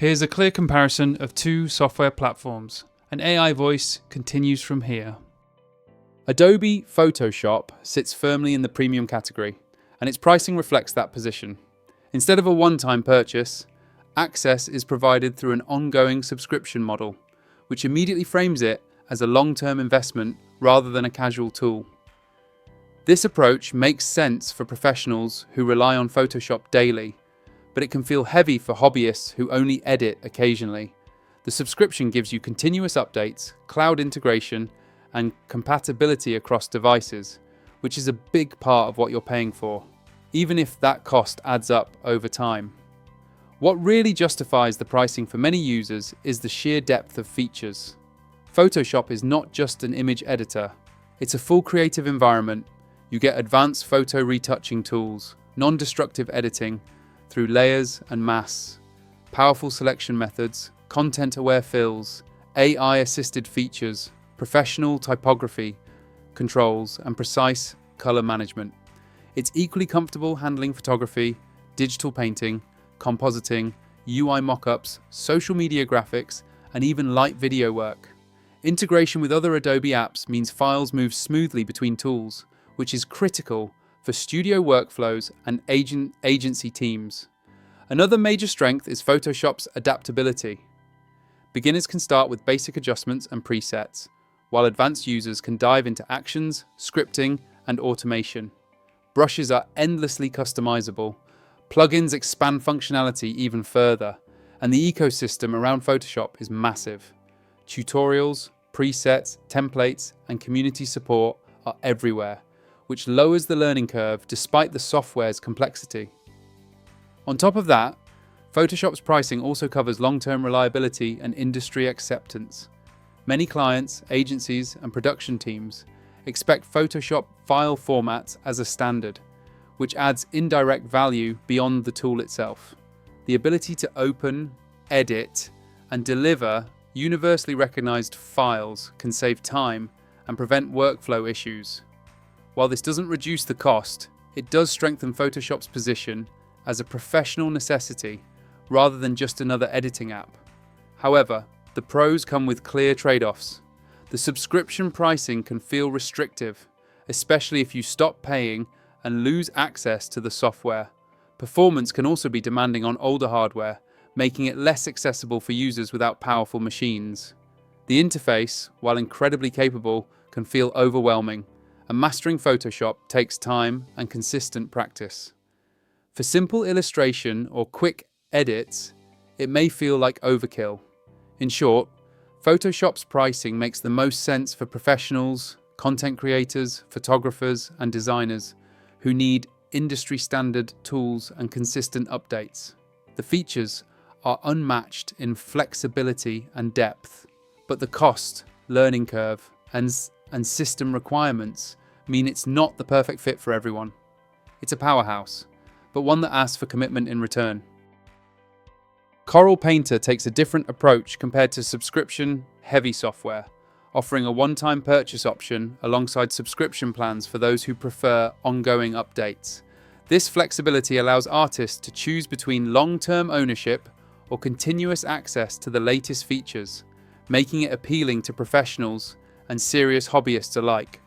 Here's a clear comparison of two software platforms. An AI voice continues from here. Adobe Photoshop sits firmly in the premium category, and its pricing reflects that position. Instead of a one-time purchase, access is provided through an ongoing subscription model, which immediately frames it as a long-term investment rather than a casual tool. This approach makes sense for professionals who rely on Photoshop daily, but it can feel heavy for hobbyists who only edit occasionally. The subscription gives you continuous updates, cloud integration, and compatibility across devices, which is a big part of what you're paying for, even if that cost adds up over time. What really justifies the pricing for many users is the sheer depth of features. Photoshop is not just an image editor, it's a full creative environment. You get advanced photo retouching tools, non-destructive editing through layers and masks, powerful selection methods, content-aware fills, AI-assisted features, professional typography controls, and precise color management. It's equally comfortable handling photography, digital painting, compositing, UI mockups, social media graphics, and even light video work. Integration with other Adobe apps means files move smoothly between tools, which is critical for studio workflows and agency teams. Another major strength is Photoshop's adaptability. Beginners can start with basic adjustments and presets, while advanced users can dive into actions, scripting, and automation. Brushes are endlessly customizable. Plugins expand functionality even further, and the ecosystem around Photoshop is massive. Tutorials, presets, templates, and community support are everywhere, which lowers the learning curve despite the software's complexity. On top of that, Photoshop's pricing also covers long-term reliability and industry acceptance. Many clients, agencies, and production teams expect Photoshop file formats as a standard, which adds indirect value beyond the tool itself. The ability to open, edit, and deliver universally recognized files can save time and prevent workflow issues. While this doesn't reduce the cost, it does strengthen Photoshop's position as a professional necessity rather than just another editing app. However, the pros come with clear trade-offs. The subscription pricing can feel restrictive, especially if you stop paying and lose access to the software. Performance can also be demanding on older hardware, making it less accessible for users without powerful machines. The interface, while incredibly capable, can feel overwhelming, and mastering Photoshop takes time and consistent practice. For simple illustration or quick edits, it may feel like overkill. In short, Photoshop's pricing makes the most sense for professionals, content creators, photographers, and designers who need industry-standard tools and consistent updates. The features are unmatched in flexibility and depth, but the cost, learning curve, and system requirements mean it's not the perfect fit for everyone. It's a powerhouse, but one that asks for commitment in return. Corel Painter takes a different approach compared to subscription-heavy software, offering a one-time purchase option alongside subscription plans for those who prefer ongoing updates. This flexibility allows artists to choose between long-term ownership or continuous access to the latest features, making it appealing to professionals and serious hobbyists alike.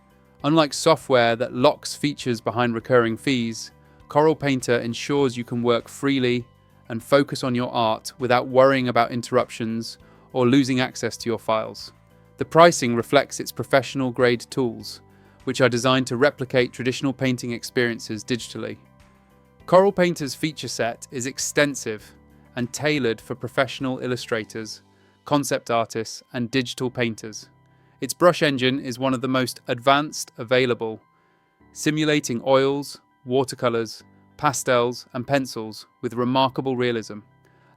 Unlike software that locks features behind recurring fees, Corel Painter ensures you can work freely and focus on your art without worrying about interruptions or losing access to your files. The pricing reflects its professional-grade tools, which are designed to replicate traditional painting experiences digitally. Corel Painter's feature set is extensive and tailored for professional illustrators, concept artists, and digital painters. Its brush engine is one of the most advanced available, simulating oils, watercolors, pastels, and pencils with remarkable realism.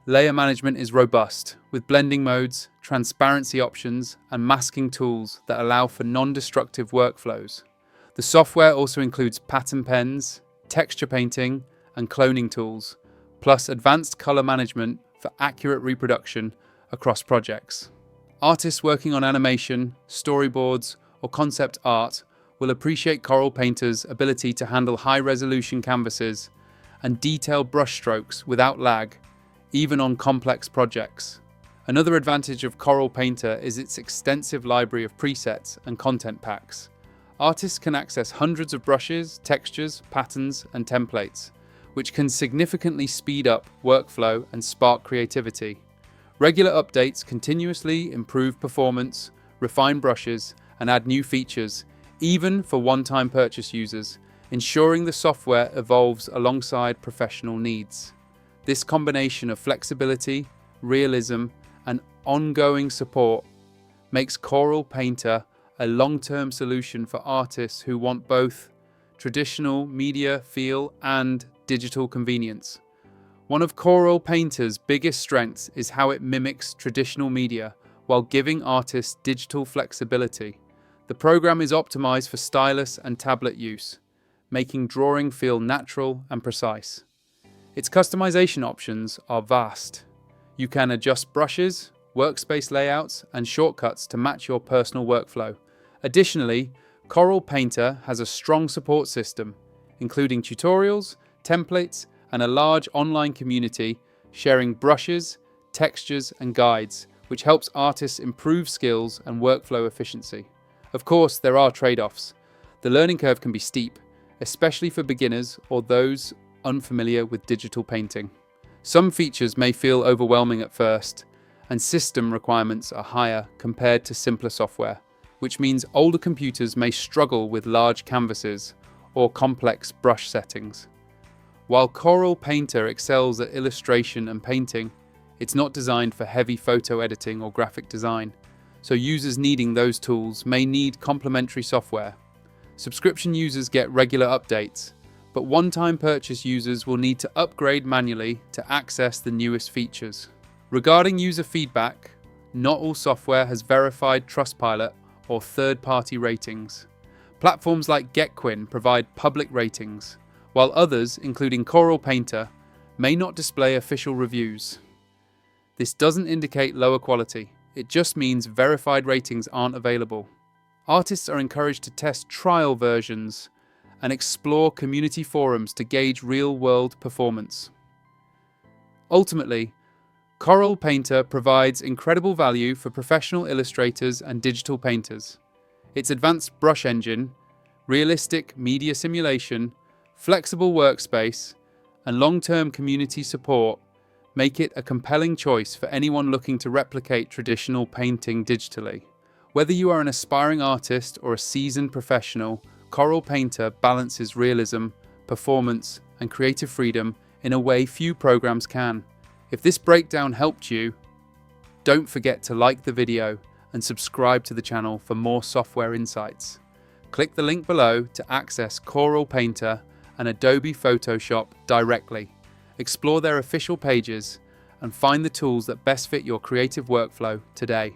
Layer management is robust, with blending modes, transparency options, and masking tools that allow for non-destructive workflows. The software also includes pattern pens, texture painting, and cloning tools, plus advanced color management for accurate reproduction across projects. Artists working on animation, storyboards, or concept art will appreciate Corel Painter's ability to handle high-resolution canvases and detailed brushstrokes without lag. even on complex projects. Another advantage of Corel Painter is its extensive library of presets and content packs. Artists can access hundreds of brushes, textures, patterns, and templates, which can significantly speed up workflow and spark creativity. Regular updates continuously improve performance, refine brushes, and add new features, even for one-time purchase users, ensuring the software evolves alongside professional needs. This combination of flexibility, realism, and ongoing support makes Corel Painter a long-term solution for artists who want both traditional media feel and digital convenience. One of Corel Painter's biggest strengths is how it mimics traditional media while giving artists digital flexibility. The program is optimized for stylus and tablet use, making drawing feel natural and precise. Its customization options are vast. You can adjust brushes, workspace layouts, and shortcuts to match your personal workflow. Additionally, Corel Painter has a strong support system, including tutorials, templates, and a large online community sharing brushes, textures, and guides, which helps artists improve skills and workflow efficiency. Of course, there are trade-offs. The learning curve can be steep, especially for beginners or those unfamiliar with digital painting. Some features may feel overwhelming at first, and system requirements are higher compared to simpler software, which means older computers may struggle with large canvases or complex brush settings. While Corel Painter excels at illustration and painting, it's not designed for heavy photo editing or graphic design, so users needing those tools may need complementary software. Subscription users get regular updates, but one-time purchase users will need to upgrade manually to access the newest features. Regarding user feedback, not all software has verified Trustpilot or third-party ratings. Platforms like GetQuinn provide public ratings, while others, including Corel Painter, may not display official reviews. This doesn't indicate lower quality, it just means verified ratings aren't available. Artists are encouraged to test trial versions and explore community forums to gauge real-world performance. Ultimately, Corel Painter provides incredible value for professional illustrators and digital painters. Its advanced brush engine, realistic media simulation, flexible workspace, and long-term community support make it a compelling choice for anyone looking to replicate traditional painting digitally. Whether you are an aspiring artist or a seasoned professional, Corel Painter balances realism, performance, and creative freedom in a way few programs can. If this breakdown helped you, don't forget to like the video and subscribe to the channel for more software insights. Click the link below to access Corel Painter and Adobe Photoshop directly. Explore their official pages and find the tools that best fit your creative workflow today.